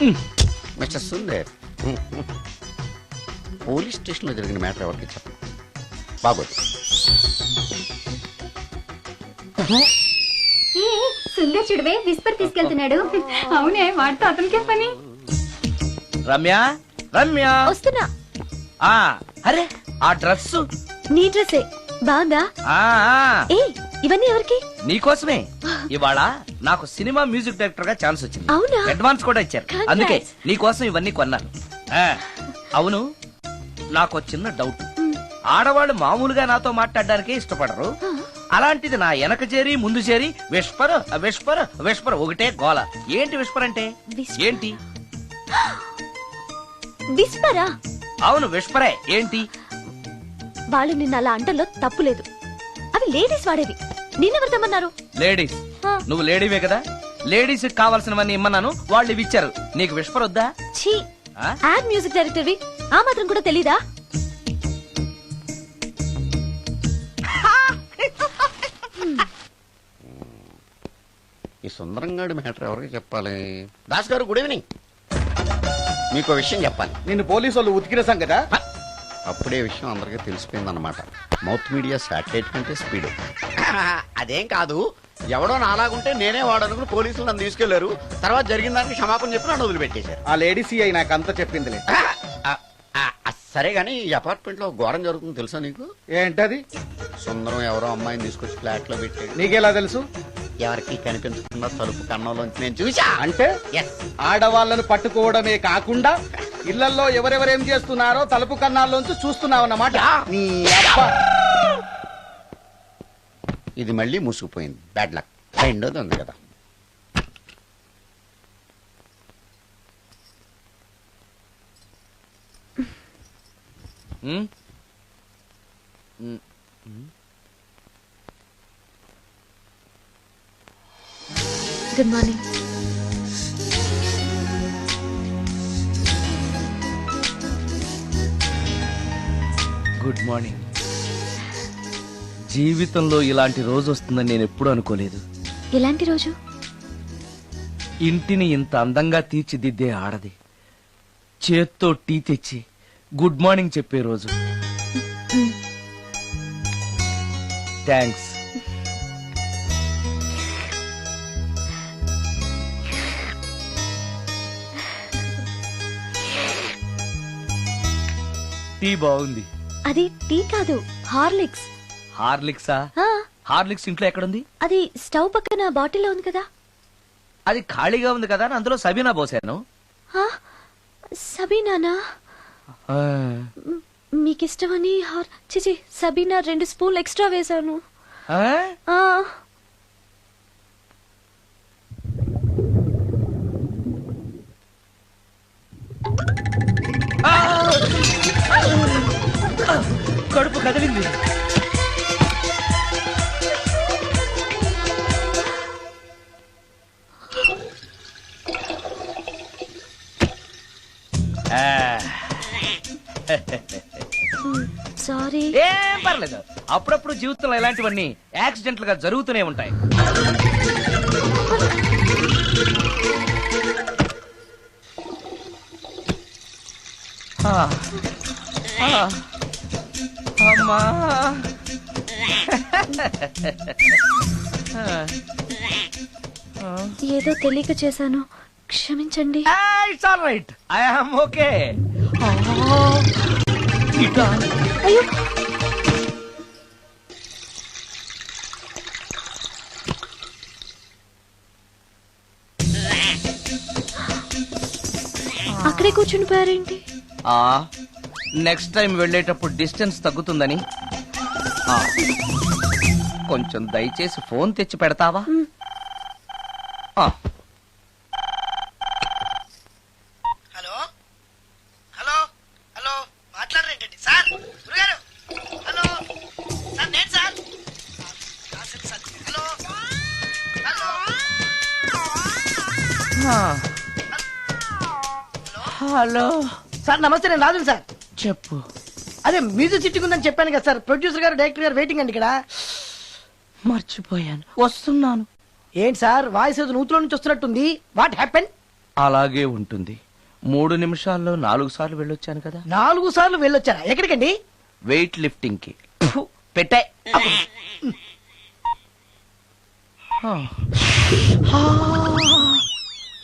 Mister Sundar, police స్టేషన్లో జరిగిన matter ఎవరికి చెప్పండి. బాగోదు. సుందర్ చూడవే విస్పర్ తీసుకెళ్తున్నాడు. అవునే, వాడితో అతనికే పని. రమ్య, రమ్య వస్తున్నా. అరే ఆ డ్రెస్ నీ డ్రెస్సే బాగుందా? ఏ ఇవన్నీ ఎవరికి? నీకోసమే. ఇవాళ నాకు సినిమా మ్యూజిక్ డైరెక్టర్ గా ఛాన్స్ వచ్చింది. అవునా? అడ్వాన్స్ కూడా ఇచ్చారు. Congrats. అందుకే నీకోసం ఇవన్నీ కొన్నాను. అవును, నాకు చిన్న డౌట్. ఆడవాళ్ళు మామూలుగా నాతో మాట్లాడడానికే ఇష్టపడరు. అలాంటిది నా వెనక చేరి ముందు చేరి విస్పర్ విస్పర్ విస్పర్ ఒకటే గోల. ఏంటి విస్పర్ అంటే? Whisper. ఏంటి? విస్పరా? అవును విస్పరే. ఏంటి? వాళ్ళు నిన్న అలా అంటల్లో తప్పు లేదు. అవి లేడీస్ వాడేవి. నిన్నెవరు తెమ్మన్నారు? లేడీస్. ఆ. నువ్వు లేడీవే కదా. లేడీస్ కావాల్సినవన్నీ ఇమ్మన్నాను, వాళ్ళు ఇవి ఇచ్చారు. నీకు విస్పర్ వద్దా? ఛీ, ఆ? యాడ్ మ్యూజిక్ డైరెక్టర్వి ఆ మాత్రం కూడా తెలీదా? ఈ సుందరంగాడి మ్యాటర్ ఎవరికి చెప్పాలి? దాస్ గారు, గుడ్ ఈవినింగ్. మీకు విషయం చెప్పాలి. నిన్ను పోలీసు వాళ్ళు ఉతికిన కదా. అప్పుడే విషయం అందరికీ తెలిసిపోయిందన్నమాట. మౌత్ మీడియా శాటిలైట్ కంటే స్పీడ్. అదేం కాదు, ఎవడో నాలాగుంటే నేనే వాడనుకుని పోలీసులు నన్ను తీసుకెళ్లారు. తర్వాత జరిగిన దానికి క్షమాపణ చెప్పి నన్ను వదిలిపెట్టేశారు. ఆ లేడీ సిఐ నాకు అంతా చెప్పిందిలే. సరే గానీ ఈ అపార్ట్మెంట్ లో ఘోరం జరుగుతుంది తెలుసా నీకు? ఏంటది? సుందరం ఎవరో అమ్మాయిని తీసుకొచ్చి ఫ్లాట్ లో పెట్టాడు. నీకెలా తెలుసు? ఎవరికి కనిపించకుండా తలుపు కన్నంలోంచి నేను చూసా. అంటే Yes. ఆడవాళ్ళను పట్టుకోవడమే కాకుండా ఇళ్లలో ఎవరెవరేం చేస్తున్నారో తలుపు కన్నాల్లోంచి చూస్తున్నావన్నమాట. నీ అబ్బా. ఇది మళ్ళీ మూసుకుపోయింది. Bad luck. రెండోది ఉంది కదా. Good morning. Good morning. జీవితంలో ఇలాంటి రోజు వస్తుందని నేను ఎప్పుడూ అనుకోలేదు. ఎలాంటి రోజు? ఇంటిని ఇంత అందంగా తీర్చిదిద్దే ఆడది చేత్తో టీ తెచ్చి గుడ్ మార్నింగ్ చెప్పే రోజు. థ్యాంక్స్. టీ బాగుంది. అది టీ కాదు, హార్లిక్స్. హార్లిక్సా? ఆ, హార్లిక్స్ ఇంట్లో ఎక్కడుంది? అది స్టవ్ పక్కన బాటిల్లో ఉంది కదా. అది ఖాళీగా ఉంది కదా అని అందులో సబీనా పోసాను. ఆ, సబీనానా? మీకిష్టమని చిచి సబీనా 2 స్పూన్లు ఎక్స్ట్రా వేశాను. ఆ? ఆ, కడుపు కదిలింది. సారీ. ఏం పర్లేదు. అప్పుడప్పుడు జీవితంలో ఇలాంటివన్నీ యాక్సిడెంట్లు గా జరుగుతూనే ఉంటాయి. అమ్మా. ఏదో తెలియక చేశాను, క్షమించండి. It's all right. I am okay. అయ్యో, అక్కడే కూర్చుని పోయారేంటి? నెక్స్ట్ టైం వెళ్ళేటప్పుడు డిస్టెన్స్ తగ్గుతుందని. కొంచెం దయచేసి ఫోన్ తెచ్చి పెడతావా? హలో హలో హలో మాట్లాడరేంటండి సార్? గురుగారు హలో సార్, నేను sir. Hello hello hello sir, నమస్తే. నేను రాజు సార్. చెప్పు. అదే మ్యూజిక్ సిట్టింగ్ ఉందని చెప్పాను కదా సార్. ప్రొడ్యూసర్ గారు, డైరెక్టర్ గారు వెయిటింగ్ అండి ఇక్కడ. మర్చిపోయాను, వస్తున్నాను. ఏంటి సార్, వాయిస్ ఏదో నూతులో నుంచి వస్తున్నట్టుంది. What happen? అలాగే ఉంటుంది. 3 నిమిషాల్లో 4 సార్లు వెళ్ళొచ్చాను కదా. 4 సార్లు వెళ్ళొచ్చారా? ఎక్కడికండి? వెయిట్ లిఫ్టింగ్ కి. పెట్టే.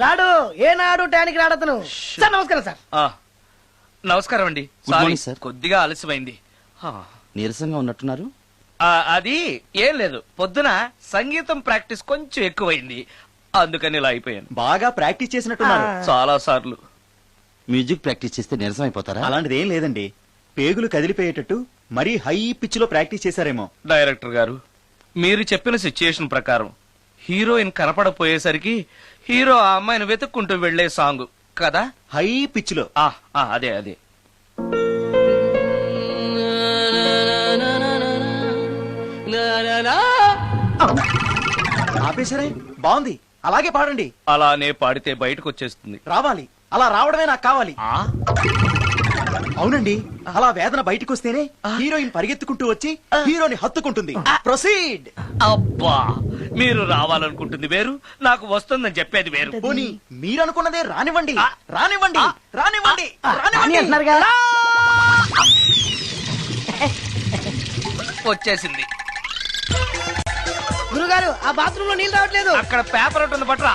రాడు ఏనాడు టానికి రాడతను. సార్ నమస్కారం సార్. నమస్కారం అండి. Good morning, sir. కొద్దిగా ఆలస్యమైంది. నీరసంగా ఉన్నట్టున్నారు. అది ఏం లేదు, పొద్దున సంగీతం ప్రాక్టీస్ కొంచెం ఎక్కువైంది, అందుకని ఇలా అయిపోయాను. బాగా ప్రాక్టీస్ చేసినట్టున్నారు. చాలా సార్లు. మ్యూజిక్ ప్రాక్టీస్ చేస్తే నీరసం అయిపోతారా? అలాంటిది ఏం లేదండి. పేగులు కదిలిపోయేటట్టు మరీ హై పిచ్ లో ప్రాక్టీస్ చేశారేమో. డైరెక్టర్ గారు, మీరు చెప్పిన సిచ్యుయేషన్ ప్రకారం హీరోయిన్ కనపడపోయేసరికి హీరో ఆ అమ్మాయిని వెతుక్కుంటూ వెళ్లే సాంగ్ కదా. హై పిచ్ లో. అదే అదే. ఆపేశారే, బాగుంది, అలాగే పాడండి. అలానే పాడితే బయటకు వచ్చేస్తుంది. రావాలి, అలా రావడమే నాకు కావాలి. అవునండి, అలా వేదన బయటకు వస్తేనే హీరోయిన్ పరిగెత్తుకుంటూ వచ్చి హీరోని హత్తుకుంటుంది. ప్రొసీడ్. అబ్బా, మీరు రావాలనుకుంటుంది వేరు, నాకు వస్తుందని చెప్పేది వేరు. పోనీ మీరనుకున్నదే రానివ్వండి, రానివ్వండి, రానివ్వండి, అని రానివ్వండి. అంటున్నారు కదా. వచ్చేసింది. గురుగారు ఆ బాత్రూమ్ లో నీళ్ళు రావట్లేదు. అక్కడ పేపర్ ఉంటుంది, పట్రా.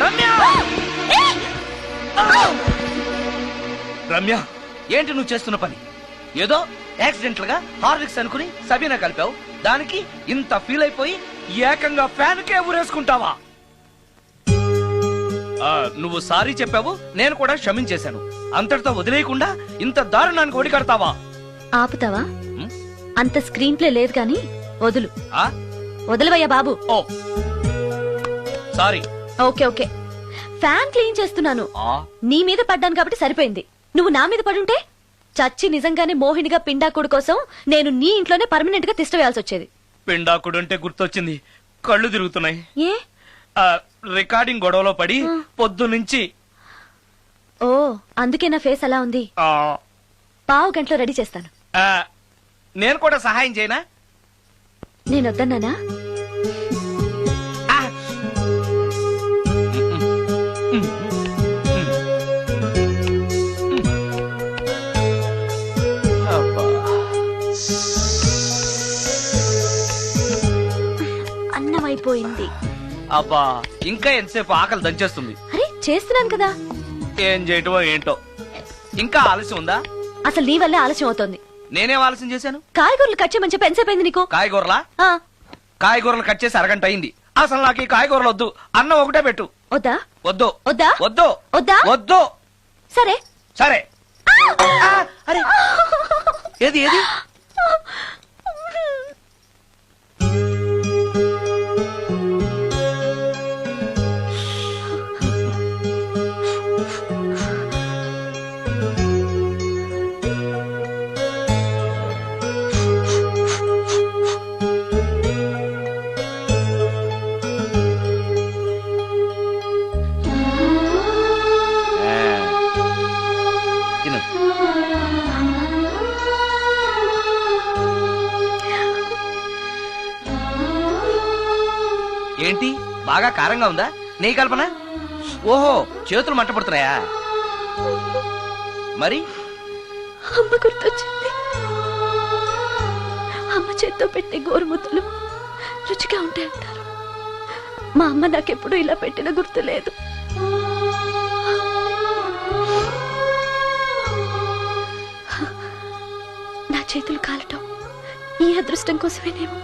రమ్య, రమ్య, ఏంటి నువ్వు చేస్తున్న పని? ఏదో యాక్సిడెంటల్ గా హార్లిక్స్ అనుకుని సబీనా కలిపావు, దానికి ఇంత ఫీల్ అయిపోయి ఏకంగా ఫ్యాన్ కే ఊరేసుకుంటావా? నువ్వు సారీ చెప్పావు, నేను కూడా క్షమించేశాను. అంతటితో వదిలేయకుండా ఇంత దారుణానికి ఒడికడతావా? ఆపుతావా? అంత స్క్రీన్ ప్లే లేదు గాని వదులు. ఆ? వదలవయ్యా బాబు. Oh sorry. Okay okay, fan clean చేస్తున్నాను. నీ మీద పడ్డాను కాబట్టి సరిపోయింది. నువ్వు నా మీద పడుంటే చచ్చి నిజంగానే మోహినిగా పిండాకుడు కోసం నేను నీ ఇంట్లోనే పర్మనెంట్ గా తిష్ట వేయాల్సి వచ్చేది. పిండాకుడు అంటే గుర్తొచ్చింది, కళ్ళు తిరుగుతున్నాయి. ఏ? రికార్డింగ్ గొడవలో పడి పొద్దు నుంచి. ఓ, అందుకే నా ఫేస్ అలా ఉంది. పావు గంటలో రెడీ చేస్తాను. నేను కూడా సహాయం చేయనా? నేను వద్దన్నానా? అన్నం అయిపోయింది. అబ్బా, ఇంకా ఎంతసేపు? ఆకలి దంచేస్తుంది. అరే చేస్తున్నాను కదా. ఏం చేయటమో ఏంటో, ఇంకా ఆలస్యం ఉందా? అసలు నీ వల్లే ఆలస్యం అవుతోంది. నేనేం ఆలస్యం చేశాను? కాయగూరలు కట్ చేయమని చెప్పి ఎంతసేపు అయింది నీకు? కాయగూరలా? ఆ, కాయగూరలు కట్ చేసి అరగంట అయింది. అసలు నాకు ఈ కాయగూరలు వద్దు, అన్నం ఒకటే పెట్టు. వద్దా? వద్దు వద్దా? వద్దు వద్దా? వద్దు. సరే సరే. అరే, ఏది ఏది? తిను. ఏంటి, బాగా కారంగా ఉందా? నెయ్యి కల్పన? ఓహో, చేతులు మంట పడుతున్నాయా? మరి అమ్మ గుర్తొచ్చింది. అమ్మ చేత్తో పెట్టే గోరుముద్దలు రుచిగా ఉంటాయంటారు. మా అమ్మ నాకెప్పుడు ఇలా పెట్టిన గుర్తు లేదు. నా చేతులు కాలటం ఈ అదృష్టం కోసమేనేమో.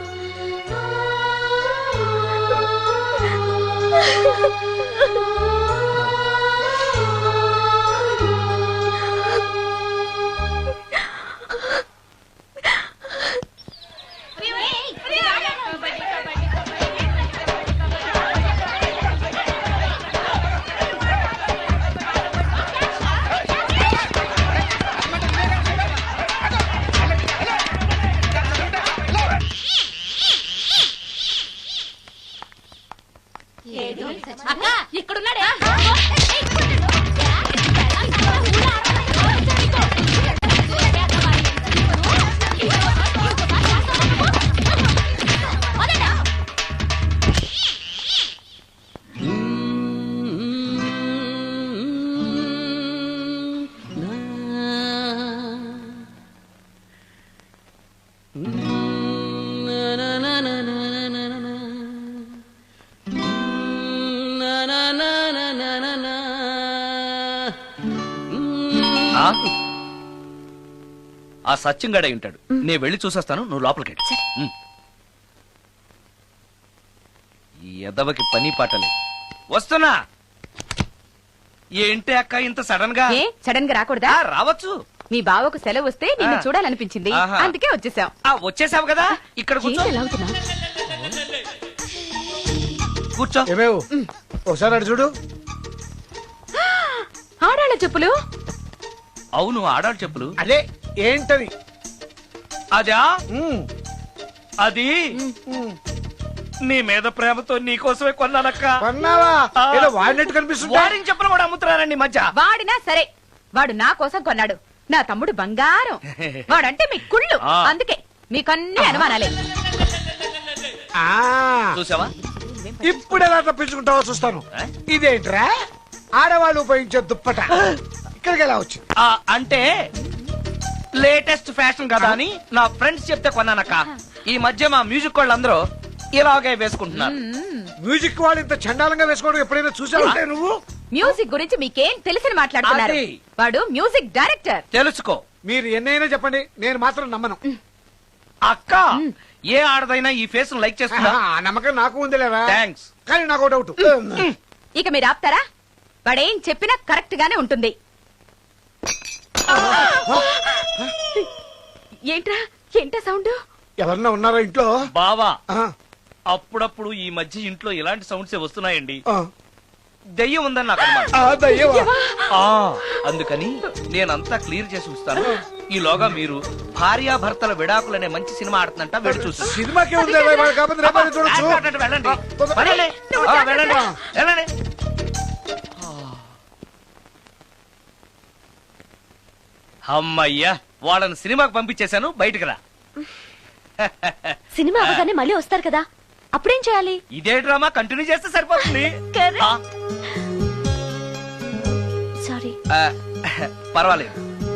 ఆ? ఆ సత్యం గడై ఉంటాడు. నేను వెళ్ళి చూసొస్తాను, నువ్వు లోపలికి వెళ్ళు. ఈ ఎదవకి పని పాటలేదు. వస్తున్నా. ఏంటి అక్క ఇంత సడన్ గా? ఏ సడన్ గా రాకూడదా? రావచ్చు. మీ బావకు సెలవు వస్తే నిన్ను ఆ. చూడాలనిపించింది, ఆహా. అందుకే వచ్చేసాం. వచ్చేసావు కదా, ఇక్కడ కూర్చో. ఏంటి ఎలా అవుతున్నావ్? కూర్చో. ఏమేవు ఒకసారి అటు చూడు. ఆడాళ్ళ చెప్పులు. అవును, ఆడాడు చెప్పులు. అదే ఏంటది? అదా ఉమ్, అది నీ మీద ప్రేమతో నీకోసమే కొన్నానక్క. కొన్నావా? ఆ. ఏదో వాడినట్టు కనిపిస్తుంటా. వాడిని చెప్పులు కూడా అమ్ముతున్నారండి ఈ మధ్య. వాడినా సరే, వాడు నా కోసం కొన్నాడు. నా తమ్ముడు బంగారం. వాడంటే మీ కుళ్ళు, ఆ. అందుకే మీకన్నీ అనుమానాలే. ఆ, చూసావా? ఇప్పుడు ఎలా తప్పించుకుంటావో చూస్తాను. ఆ? ఇదేంట్రా ఆడవాళ్ళు ఉపయోగించే దుప్పట ఇక్కడికి ఎలా వచ్చింది? అంటే లేటెస్ట్ ఫ్యాషన్ కదా అని నా ఫ్రెండ్స్ చెప్తే కొన్నానక్క. ఈ మధ్య మా మ్యూజిక్ వాళ్ళందరూ ఇలాగే వేసుకుంటున్నారు. మ్యూజిక్ వాళ్ళు ఇంత చండాలంగా వేసుకోవడం ఎప్పుడైనా చూసావంటే నువ్వు? మ్యూజిక్ గురించి మీకేం తెలిసిన మాట్లాడుతున్నారు? అది. వాడు మ్యూజిక్ డైరెక్టర్. తెలుసుకో మీరు ఎన్నైనా చెప్పండి, నేను మాత్రం నమ్మను. అక్క. ఏ ఆడదైనా ఈ ఫేస్ లైక్ చేస్తుందా? ఆ నమ్మకం నాకు ఉందిలేవా? థ్యాంక్స్. కానీ నాకు డౌట్. ఇక మీరు ఆపుతారా? వాడేం చెప్పినా కరెక్ట్ గానే ఉంటుంది. ఏంటా సౌండ్? ఎవరన్నా ఉన్నారా ఇంట్లో? బావా, ఆ, అప్పుడప్పుడు ఈ మధ్య ఇంట్లో ఇలాంటి సౌండ్స్ వస్తున్నాయండి. ఆ. దెయ్యం ఉందని నాకు అనుమానం. ఆ, దయ్యమా? ఆ, అందుకని నేనంతా క్లియర్ చేసి ఉంచుతాను. ఈలోగా మీరు భార్యాభర్తల విడాకులనే మంచి సినిమా ఆడుతుందంట, వెళ్ళి చూసి సినిమాకే ఉంది కాకపోతే రేపటి చూడొచ్చు. వెళ్ళండి. ఆ, తొందర- వెళ్ళండి. వెళ్ళండి. వెళ్ళండి. అమ్మయ్యా, వాళ్ళని సినిమాకి పంపించేశాను, బయటికి రా. సినిమా అవగానే మళ్ళీ వస్తారు కదా, అప్పుడేం చేయాలి? ఇదే డ్రామా కంటిన్యూ చేస్తే సరిపోతుంది. Correct. ఆ, సారీ. ఆ, పర్వాలేదు.